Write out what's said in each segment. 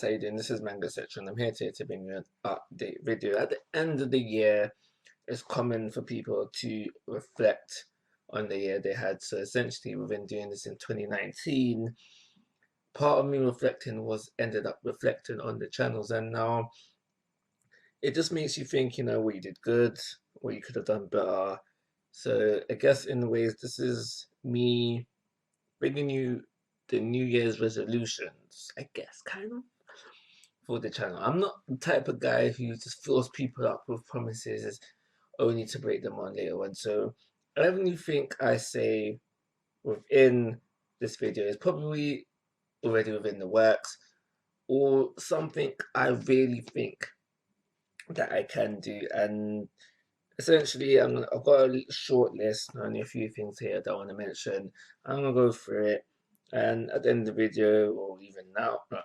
how you doing? This is Manga Section. I'm here today to bring you an update video. At the end of the year, it's common for people to reflect on the year they had. So essentially, we've been doing this in 2019. Part of me reflecting was ended up reflecting on the channels, and now it just makes you think, what you did good, what you could have done better. So I guess in ways, this is me bringing you the New Year's resolutions, I guess, kind of, for the channel. I'm not the type of guy who just fills people up with promises only to break them on later on. So everything I say within this video is probably already within the works or something I really think that I can do. And essentially, I've got a short list, only a few things here that I want to mention. I'm gonna go through it, and at the end of the video, or even now, no,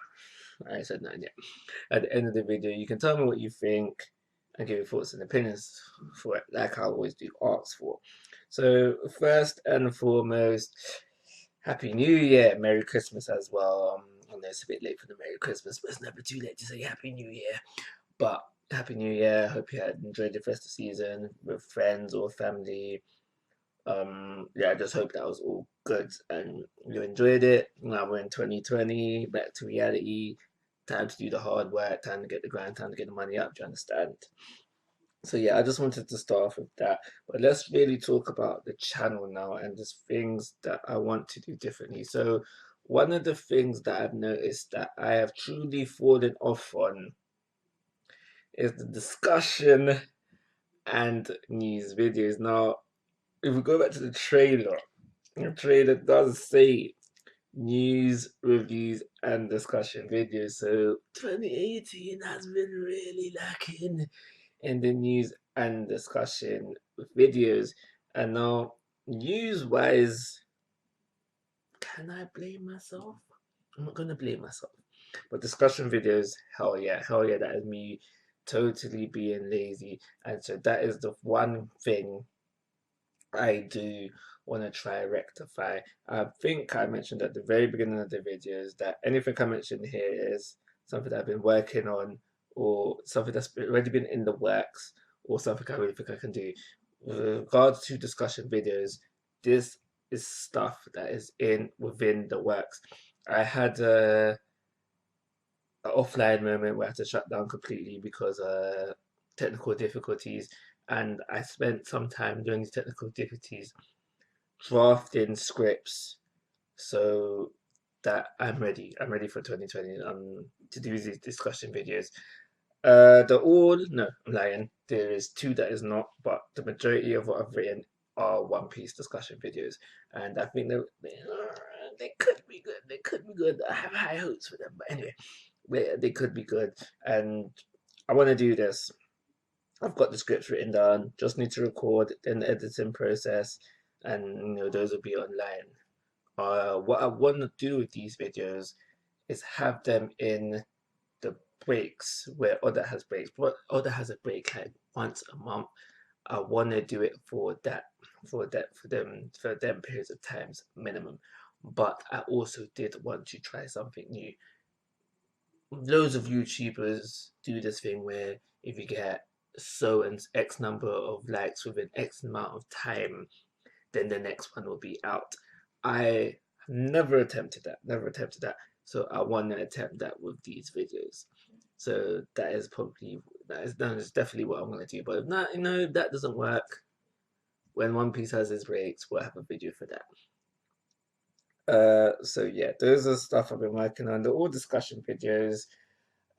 I said that yet. At the end of the video, you can tell me what you think and give your thoughts and opinions for it, like I always do ask for. So first and foremost, Happy New Year, Merry Christmas as well. I know it's a bit late for the Merry Christmas, but it's never too late to say Happy New Year. But Happy New Year. Hope you had enjoyed the festive season with friends or family. Yeah, I just hope that was all good and you enjoyed it. Now we're in 2020, back to reality. Time to do the hard work, time to get the grind, time to get the money up. Do you understand? So yeah, I just wanted to start off with that. But let's really talk about the channel now and just things that I want to do differently. So one of the things that I've noticed that I have truly fallen off on is the discussion and news videos. Now, if we go back to the trailer does say news, reviews, and discussion videos. So 2018 has been really lacking in the news and discussion videos. And now, news-wise, can I blame myself? I'm not gonna blame myself. But discussion videos, hell yeah, that is me totally being lazy. And so that is the one thing I do want to try rectify. I think I mentioned at the very beginning of the videos that anything I mentioned here is something that I've been working on or something that's already been in the works or something I really think I can do. With regards to discussion videos, this is stuff that is in within the works. I had an offline moment where I had to shut down completely because technical difficulties, and I spent some time during these technical difficulties drafting scripts so that I'm ready. I'm ready for 2020 to do these discussion videos. No, I'm lying. There is two that is not, but the majority of what I've written are One Piece discussion videos, and I think they could be good. They could be good. I have high hopes for them, but anyway, they could be good, and I want to do this. I've got the scripts written down, just need to record, then the editing process, and those will be online. What I want to do with these videos is have them in the breaks where Oda has breaks. But Oda has a break like once a month. I want to do it for them periods of times minimum. But I also did want to try something new. Loads of YouTubers do this thing where if you get so and X number of likes within X amount of time, then the next one will be out. I never attempted that, never attempted that. So I want to attempt that with these videos. So that is definitely what I'm gonna do. But if not, if that doesn't work, when One Piece has its breaks, we'll have a video for that. So yeah, those are stuff I've been working on. They're all discussion videos.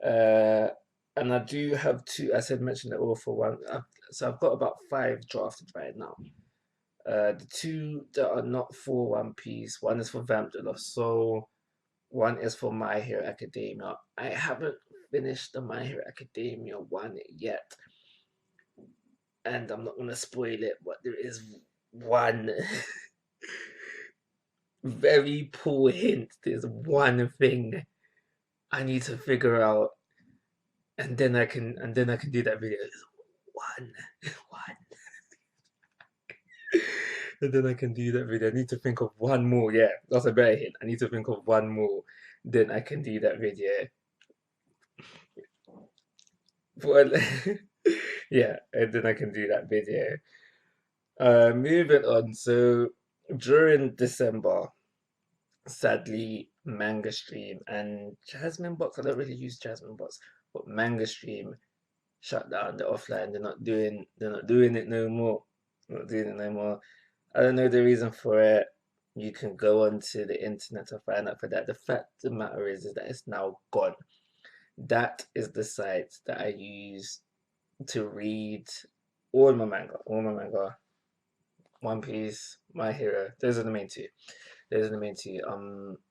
Uh, and I do have two. I said mention it all for one. So I've got about five drafted right now. The two that are not for One Piece, one is for Vamp de la Soul, one is for My Hero Academia. I haven't finished the My Hero Academia one yet, and I'm not gonna spoil it, but there is one very poor hint. There's one thing I need to figure out, and then I can do that video. There's one, one. And then I can do that video. I need to think of one more. Yeah, that's a better hint. I need to think of one more. Then I can do that video. But yeah, and then I can do that video. Moving on. So during December, sadly, Manga Stream and Jasmine Box. I don't really use Jasmine Box, but Manga Stream shut down. They're offline. They're not doing it no more. Not doing it no more. I don't know the reason for it. You can go onto the internet to find out for that. The fact of the matter is that it's now gone. That is the site that I use to read all my manga, One Piece, My Hero. Those are the main two. Those are the main two.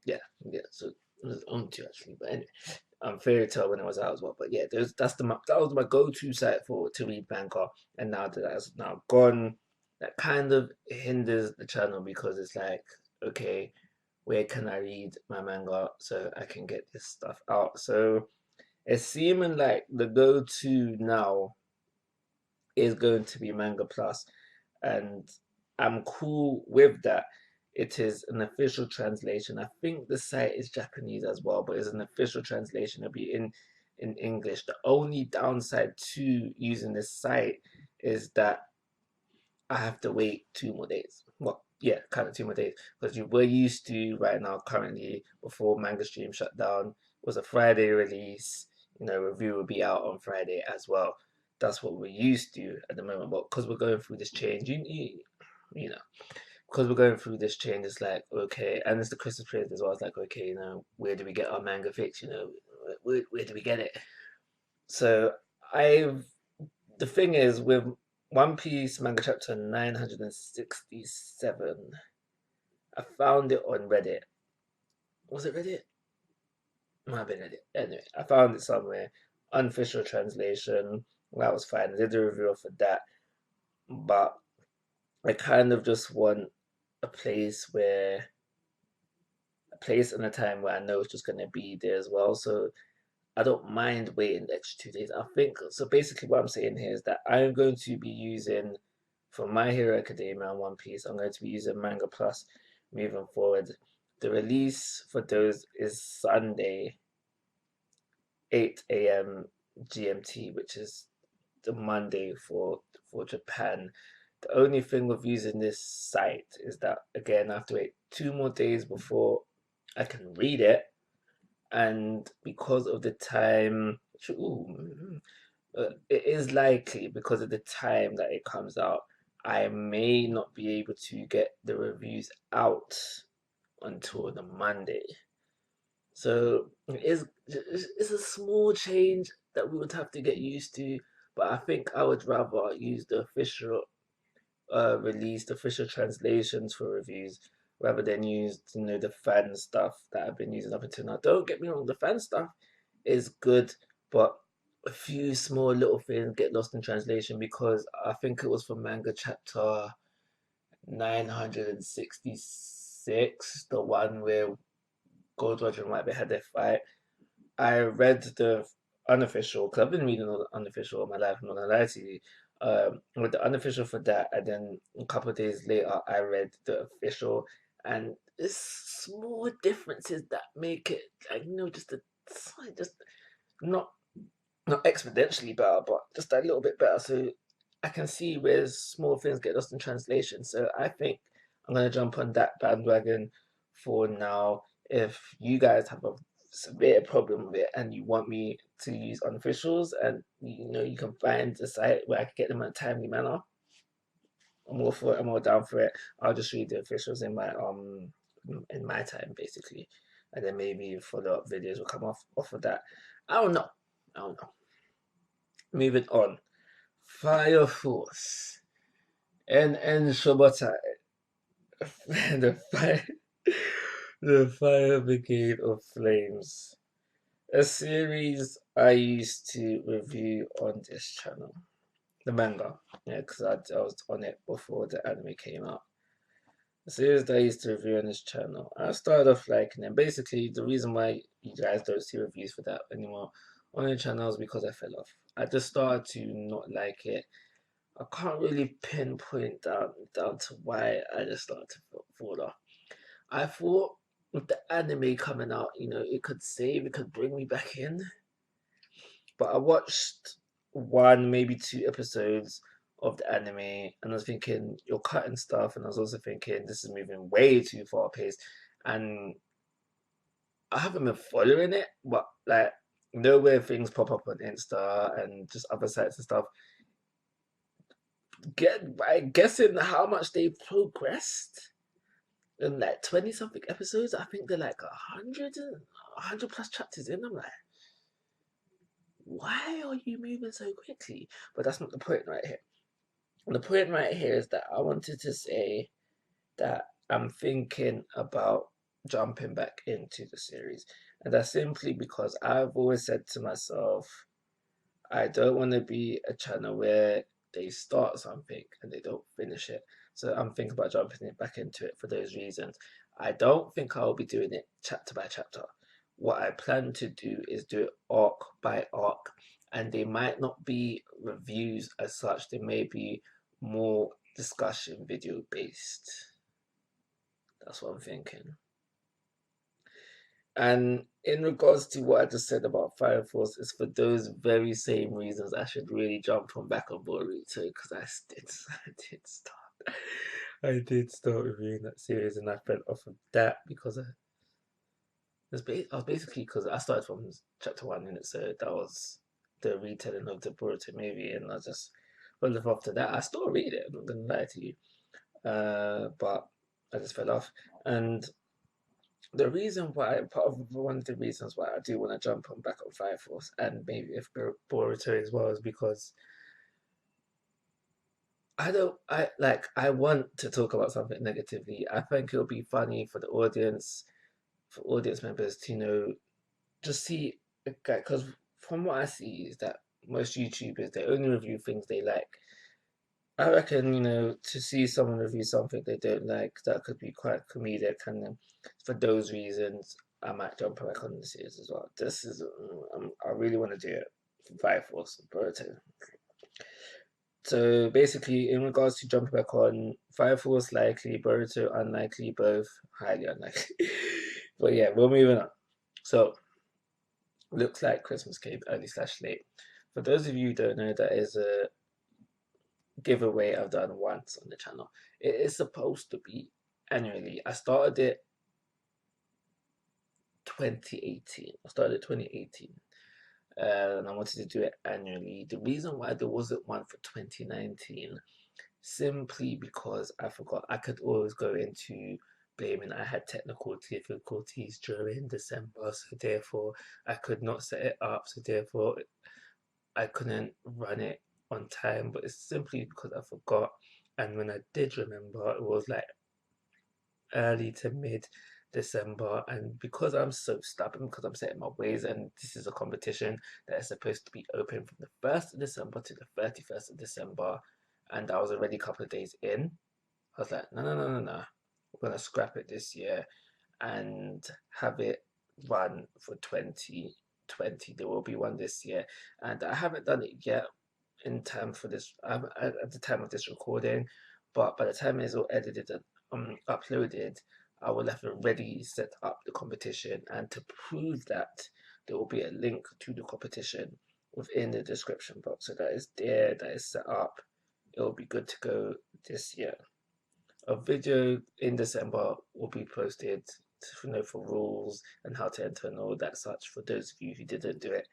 Yeah, yeah. So there's only two actually, but anyway, Fairy Tail when it was out as well. But yeah, that was my go-to site for to read manga, and now that that's now gone, that kind of hinders the channel because it's like, okay, where can I read my manga so I can get this stuff out? So it's seeming like the go-to now is going to be Manga Plus, and I'm cool with that. It is an official translation. I think the site is Japanese as well, but it's an official translation. It'll be in English. The only downside to using this site is that I have to wait 2 more days. Well, yeah, kind of 2 more days because we're used to right now currently before Manga Stream shut down was a Friday release. Review will be out on Friday as well. That's what we're used to at the moment. But because we're going through this change, you know, because we're going through this change, it's like okay, and it's the Christmas period as well. It's like okay, where do we get our manga fix? Where do we get it? So I've the thing is with One Piece manga chapter 967, I found it on Reddit. Was it Reddit? Might have been Reddit. Anyway, I found it somewhere. Unofficial translation. That was fine. I did a review for that. But I kind of just want a place where a place and a time where I know it's just gonna be there as well. So I don't mind waiting the extra 2 days. I think so. Basically, what I'm saying here is that I'm going to be using for My Hero Academia and One Piece. I'm going to be using Manga Plus moving forward. The release for those is Sunday, 8 a.m. GMT, which is the Monday for Japan. The only thing with using this site is that again I have to wait 2 more days before I can read it, and because of the time, it is likely because of the time that it comes out, I may not be able to get the reviews out until the Monday. So it's a small change that we would have to get used to, but I think I would rather use the official released official translations for reviews rather than use the fan stuff that I've been using up until now. Don't get me wrong, the fan stuff is good, but a few small little things get lost in translation because I think it was for manga chapter 966, the one where Gold Roger and Whitebeard had their fight. I read the unofficial because I've been reading all the unofficial all my life. I'm not gonna lie to you. With the unofficial for that, and then a couple of days later, I read the official, and there's small differences that make it like just not not exponentially better, but just a little bit better. So I can see where small things get lost in translation. So I think I'm gonna jump on that bandwagon for now. If you guys have a severe problem with it and you want me to use unofficials and you can find a site where I can get them in a timely manner, I'm all for it. I'm all down for it. I'll just read the officials in my time basically, and then maybe follow up videos will come off of that. I don't know. I don't know. Moving on. Fire Force and Shobota, the fire, the Fire Brigade of Flames, a series I used to review on this channel, the manga, yeah, because I was on it before the anime came out. A series that I used to review on this channel. I started off liking it. Basically, the reason why you guys don't see reviews for that anymore on the channel is because I fell off. I just started to not like it. I can't really pinpoint down to why I just started to fall off. I thought with the anime coming out, it could bring me back in. But I watched. one, maybe two episodes of the anime, and I was thinking you're cutting stuff, and I was also thinking this is moving way too far paced, and I haven't been following it, but like nowhere things pop up on Insta and just other sites and stuff. Get by guessing how much they've progressed in like 20 something episodes. I think they're like 100 plus chapters in. I'm like, why are you moving so quickly? But that's not the point right here. The point right here is that I wanted to say that I'm thinking about jumping back into the series. And that's simply because I've always said to myself, I don't want to be a channel where they start something and they don't finish it. So I'm thinking about jumping it back into it for those reasons. I don't think I'll be doing it chapter by chapter. What I plan to do is do it arc by arc, and they might not be reviews as such, they may be more discussion video based. That's what I'm thinking. And in regards to what I just said about Fire Force, it's for those very same reasons I should really jump on back on Boruto because I did start reviewing that series and I fell off of that because I was basically because I started from chapter one in it, so that was the retelling of the Boruto movie, and I just fell off after that. I still read it. I'm not gonna lie to you, but I just fell off, and the reason why, part of one of the reasons why I do want to jump on back on Fire Force and maybe if Boruto as well is because I don't, I like, I want to talk about something negatively. I think it'll be funny for the audience, for audience members to, just see, because from what I see is that most YouTubers, they only review things they like. I reckon, to see someone review something they don't like, that could be quite comedic, and then for those reasons, I might jump back on the series as well. This is, I really want to do it for Fire Force and Boruto. So basically, in regards to jumping back on Fire Force, likely, Boruto, unlikely, both highly unlikely. But yeah, we're moving on. So, looks like Christmas came early slash late. For those of you who don't know, that is a giveaway I've done once on the channel. It is supposed to be annually. I started it 2018. I started 2018. And I wanted to do it annually. The reason why there wasn't one for 2019, simply because I forgot. I could always go into blaming I had technical difficulties during December, so therefore I could not set it up, so therefore I couldn't run it on time, but it's simply because I forgot. And when I did remember, it was like early to mid December. And because I'm so stubborn, because I'm set in my ways, and this is a competition that is supposed to be open from the 1st of December to the 31st of December, and I was already a couple of days in, I was like, no, no, no, no, no. We're going to scrap it this year and have it run for 2020. There will be one this year. And I haven't done it yet in time for this, at the time of this recording, but by the time it's all edited and uploaded, I will have already set up the competition. And to prove that, there will be a link to the competition within the description box. So that is there, that is set up. It will be good to go this year. A video in December will be posted for rules and how to enter and all that such for those of you who didn't do it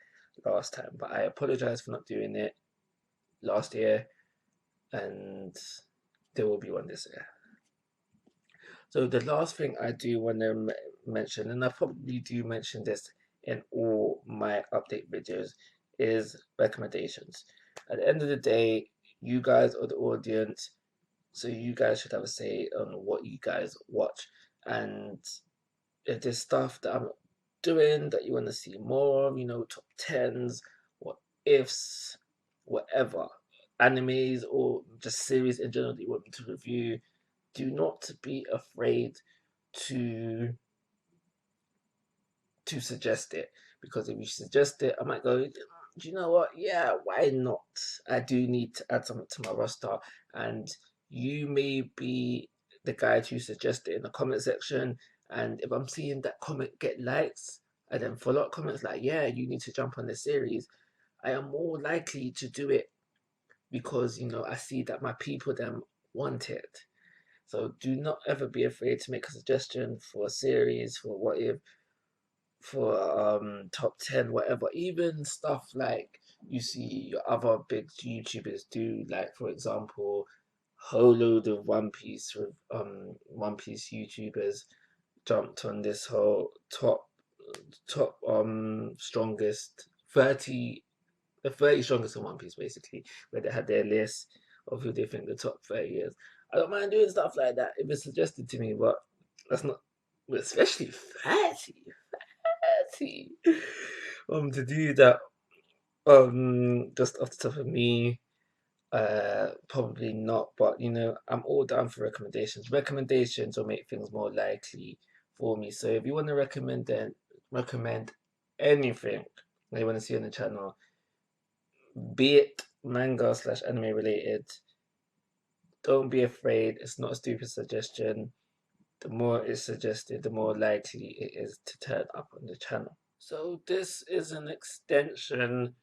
last time. But I apologize for not doing it last year, and there will be one this year. So the last thing I do want to mention, and I probably do mention this in all my update videos, is recommendations. At the end of the day, you guys are the audience, so you guys should have a say on what you guys watch. And if there's stuff that I'm doing that you want to see more of, top tens, what ifs, whatever, animes or just series in general that you want me to review, do not be afraid to suggest it, because if you suggest it, I might go, do you know what? Yeah, why not? I do need to add something to my roster, and you may be the guy to suggest it in the comment section. And if I'm seeing that comment get likes, and then follow up comments like, yeah, you need to jump on this series, I am more likely to do it because I see that my people them want it. So do not ever be afraid to make a suggestion for a series, for what if, for top 10, whatever. Even stuff like you see your other big YouTubers do, like for example, whole load of One Piece YouTubers jumped on this whole top strongest 30, the 30 strongest in One Piece, basically, where they had their list of who they think the top 30 is. I don't mind doing stuff like that if it's suggested to me, but that's not, especially 30, 30. To do that, just off the top of me, probably not, but I'm all down for recommendations. Recommendations will make things more likely for me. So if you want to recommend anything that you want to see on the channel, be it manga slash anime related, don't be afraid. It's not a stupid suggestion. The more it's suggested, the more likely it is to turn up on the channel. So this is an extension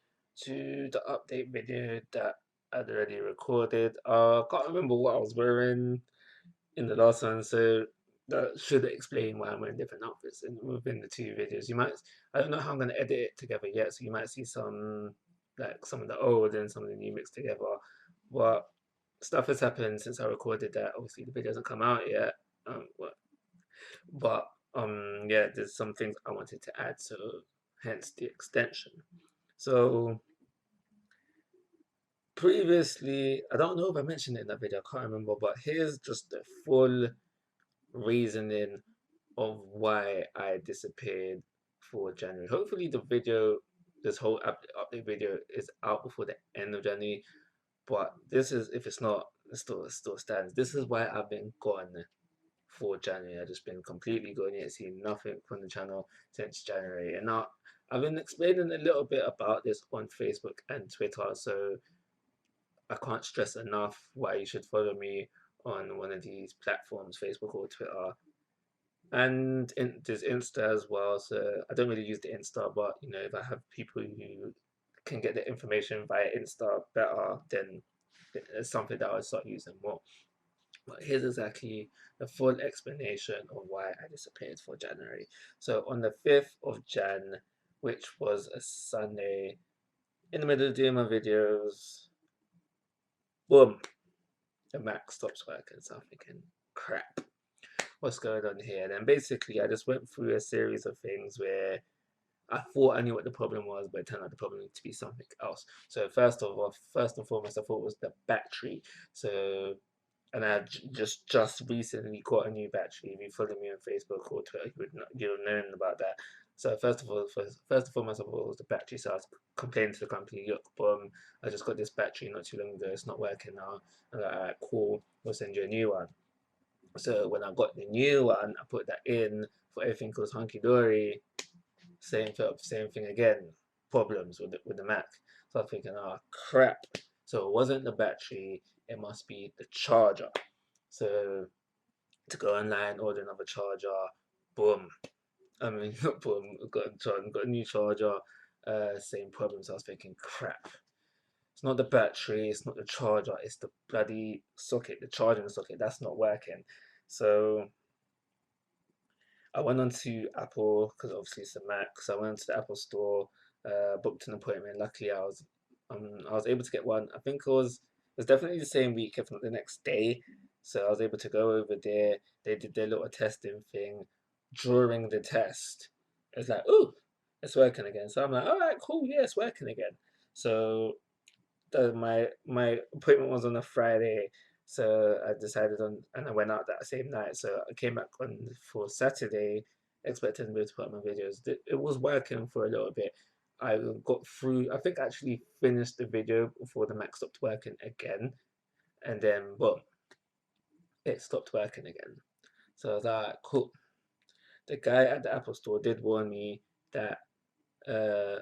to the update video that I'd already recorded. I can't remember what I was wearing in the last one, so that should explain why I'm wearing different outfits within the two videos. I don't know how I'm going to edit it together yet, so you might see some of the old and some of the new mixed together. But stuff has happened since I recorded that. Obviously, the video hasn't come out yet. But yeah, there's some things I wanted to add, so hence the extension. So previously, I don't know if I mentioned it in that video, I can't remember, but here's just the full reasoning of why I disappeared for January. Hopefully this whole update video is out before the end of January, but this is, if it's not, it still stands. This is why I've been gone for January. I've just been completely gone yet, seen nothing from the channel since January. And now I've been explaining a little bit about this on Facebook and Twitter, so I can't stress enough why you should follow me on one of these platforms, Facebook or Twitter. And there's Insta as well. So I don't really use the Insta, but if I have people who can get the information via Insta better, then it's something that I'll start using more. But here's exactly the full explanation of why I disappeared for January. So on the 5th of Jan, which was a Sunday, in the middle of doing my videos, boom, the Mac stops working. So I'm thinking, crap, what's going on here? And then basically, I just went through a series of things where I thought I knew what the problem was, but it turned out the problem to be something else. So first and foremost, I thought it was the battery. So, and I just recently got a new battery. If you follow me on Facebook or Twitter, you'll know about that. So first and foremost, I thought it was the battery. So I was complaining to the company, look, I just got this battery not too long ago. It's not working now. And I'm like, all right, cool. We'll send you a new one. So when I got the new one, I put that in. For everything was hunky dory. Same thing again. Problems with the Mac. So I was thinking, oh crap. So it wasn't the battery. It must be the charger. So to go online, order another charger. Boom. I mean, not boom. Got a new charger. Same problem. So I was thinking, crap. It's not the battery. It's not the charger. It's the bloody socket, the charging socket. That's not working. So I went on to Apple because obviously it's a Mac. So I went to the Apple store, booked an appointment. Luckily, I was able to get one. I think it was definitely the same week, if not the next day. So I was able to go over there. They did their little testing thing. During the test, it's like, oh, it's working again. So I'm like, all right, cool, yeah, it's working again. So my appointment was on a Friday, so I decided on, and I went out that same night. So I came back on for Saturday, expecting to be able to put my videos. It was working for a little bit. I got through. I think I actually finished the video before the Mac stopped working again, and then boom, it stopped working again. So I was like, cool. The guy at the Apple store did warn me that uh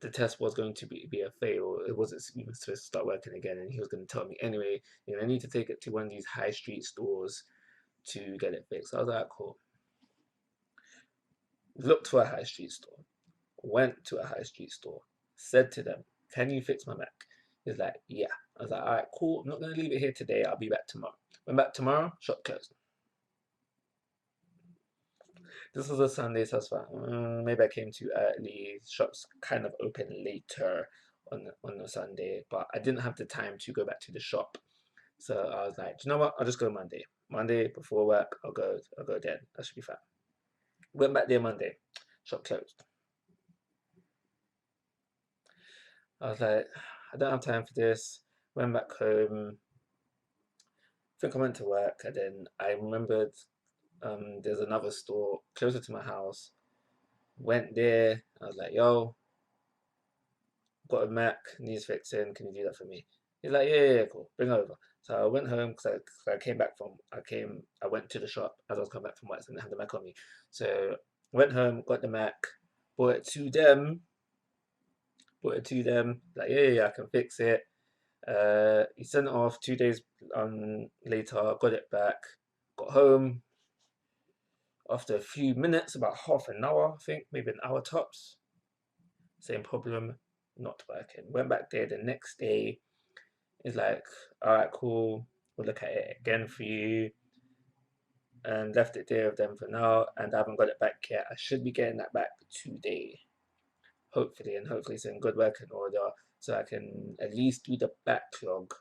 the test was going to be a fail. It wasn't even supposed to start working again, and he was going to tell me anyway. I need to take it to one of these high street stores to get it fixed. I was like, cool. Looked for a high street store. Went to a high street store. said to them, "Can you fix my Mac?" He's like, "Yeah." I was like, "All right, cool. I'm not gonna leave it here today. I'll be back tomorrow." Went back tomorrow, shop closed. This was a Sunday, so I was like, maybe I came too early. Shops kind of open later on the Sunday, but I didn't have the time to go back to the shop. So I was like, you know what? I'll just go Monday. Monday before work, I'll go then. That should be fine. Went back there Monday. Shop closed. I was like, I don't have time for this. Went back home. I think I went to work, and then I remembered there's another store closer to my house. Went there. I was like, yo, got a Mac, needs fixing. Can you do that for me? He's like, yeah, cool. Bring it over. So I went home because I came back from, I went to the shop as I was coming back from work, so I didn't have the Mac on me. So went home, got the Mac, brought it to them, like, yeah, I can fix it. He sent it off 2 days later, got it back, got home after a few minutes, about half an hour, I think, maybe an hour tops. Same problem, not working. Went back there the next day. It's like, all right, cool. We'll look at it again for you. And left it there with them for now. And I haven't got it back yet. I should be getting that back today, hopefully. And hopefully it's in good working order so I can at least do the backlog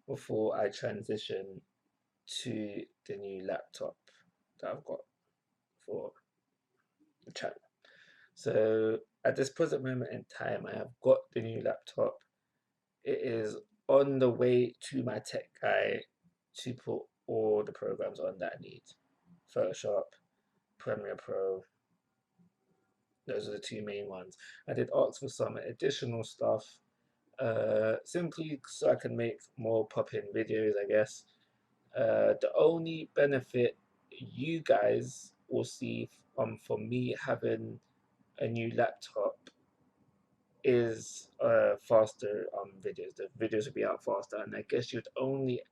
before I transition to the new laptop that I've got for the channel. So at this present moment in time, I have got the new laptop. It is on the way to my tech guy to put all the programs on that I need. Photoshop, Premiere Pro, those are the two main ones. I did ask for some additional stuff, simply so I can make more pop-in videos, I guess. The only benefit you guys will see for me having a new laptop is faster videos. The videos will be out faster, and I guess you'd only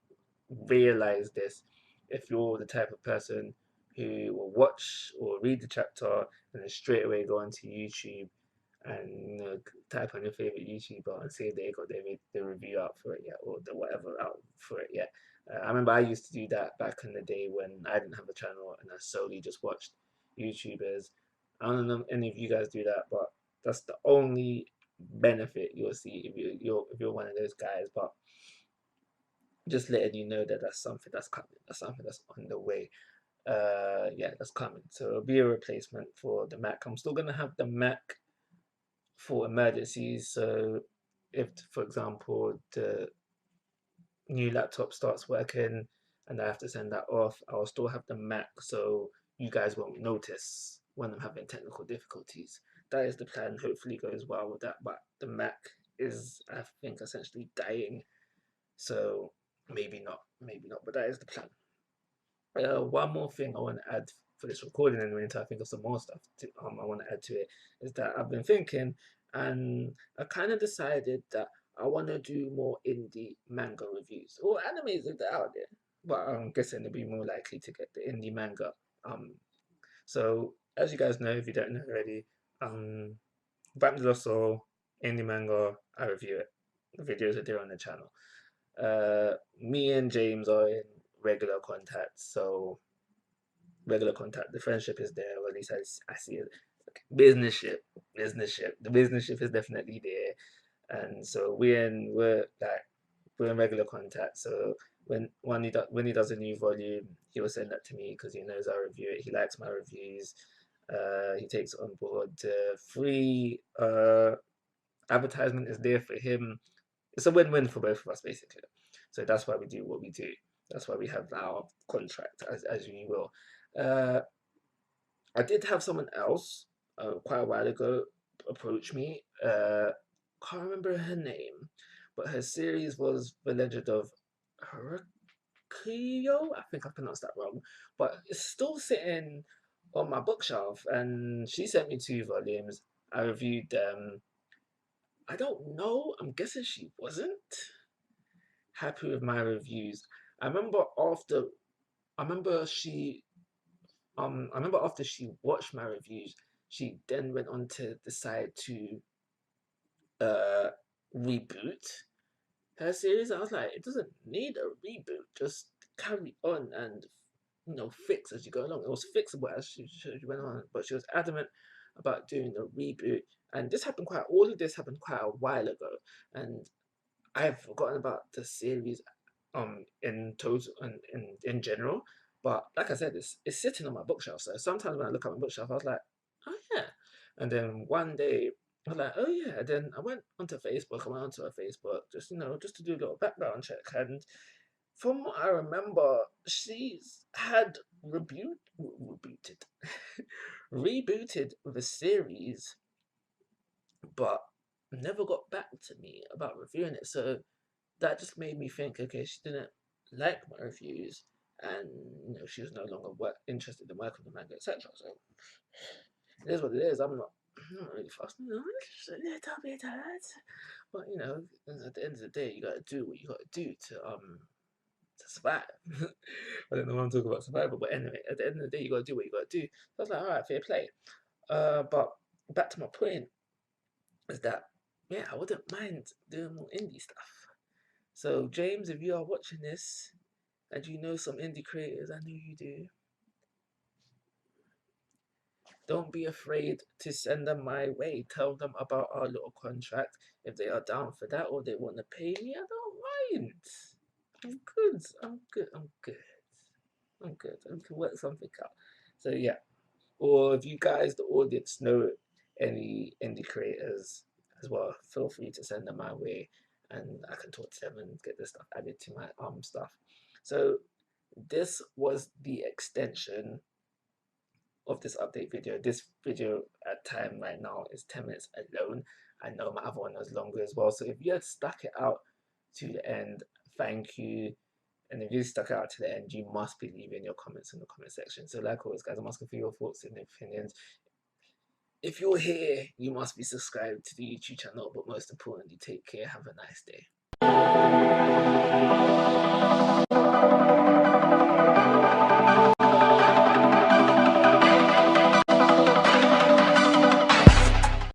realize this if you're the type of person who will watch or read the chapter and then straight away go onto YouTube and type on your favorite YouTuber and see if they got their review out for it yet or the whatever out for it yet. I remember I used to do that back in the day when I didn't have a channel and I solely just watched YouTubers. I don't know if any of you guys do that, but that's the only benefit you'll see if you're one of those guys. But just letting you know that that's something that's coming. That's something that's on the way. Yeah, that's coming. So it'll be a replacement for the Mac. I'm still gonna have the Mac for emergencies. So if, for example, the new laptop starts working and I have to send that off, I'll still have the Mac so you guys won't notice when I'm having technical difficulties. That is the plan. Hopefully goes well with that. But the Mac is, I think, essentially dying. So maybe not, but that is the plan. One more thing I want to add for this recording, anyway, until I think of some more stuff I want to add to it, is that I've been thinking, and I kind of decided that I want to do more indie manga reviews or animes if they're out there, but I'm guessing they'll be more likely to get the indie manga. Um, so as you guys know, if you don't know already, Vamp Soul indie manga, I review it. The videos are there on the channel. Me and James are in regular contact, so regular contact. The friendship is there, or at least I see it. Business ship. The business ship is definitely there, and so we're in regular contact. So when he does a new volume, he will send that to me because he knows I review it. He likes my reviews. He takes it on board. Free advertisement is there for him. It's a win-win for both of us, basically. So that's why we do what we do. That's why we have our contract, as you will. Uh, I did have someone else quite a while ago approach me. Can't remember her name, but her series was The Legend of Hercule. I think I pronounced that wrong, but it's still sitting on my bookshelf. And she sent me 2 volumes. I reviewed them. I don't know. I'm guessing she wasn't happy with my reviews. I remember after I remember she I remember after she watched my reviews, she then went on to decide to uh reboot her series. I was like, it doesn't need a reboot. Just carry on and fix as you go along. It was fixable as she went on, but she was adamant about doing the reboot. And this happened all of this happened quite a while ago, and I've forgotten about the series in total and in general. But like I said, it's sitting on my bookshelf. So sometimes when I look at my bookshelf, I was like, oh yeah. And then one day I was like, oh yeah. And then I went onto Facebook. I went onto her Facebook just to do a little background check. And from what I remember, she's had rebooted rebooted the series, but never got back to me about reviewing it. So that just made me think, okay, she didn't like my reviews, and she was no longer interested in working on the manga, etc. So it is what it is. I'm not really fussed. It's a little bit hurt, but at the end of the day, you gotta do what you gotta do to survive. I don't know why I'm talking about survival, but anyway, at the end of the day, you gotta do what you gotta do. So I was like, all right, fair play. But back to my point is that yeah, I wouldn't mind doing more indie stuff. So James, if you are watching this and you know some indie creators, I know you do, don't be afraid to send them my way. Tell them about our little contract if they are down for that or they want to pay me. I don't mind. I'm good. I'm good. I'm good. I'm good. We can work something out. So yeah. Or if you guys, the audience, know any indie creators as well, feel free to send them my way, and I can talk to them and get this stuff added to my stuff. So this was the extension of this update video. This video at time right now is 10 minutes alone. I know my other one was longer as well. So if you had stuck it out to the end, thank you. And if you stuck out to the end, you must be leaving your comments in the comment section. So like always, guys, I'm asking for your thoughts and opinions. If you're here, you must be subscribed to the YouTube channel. But most importantly, take care. Have a nice day.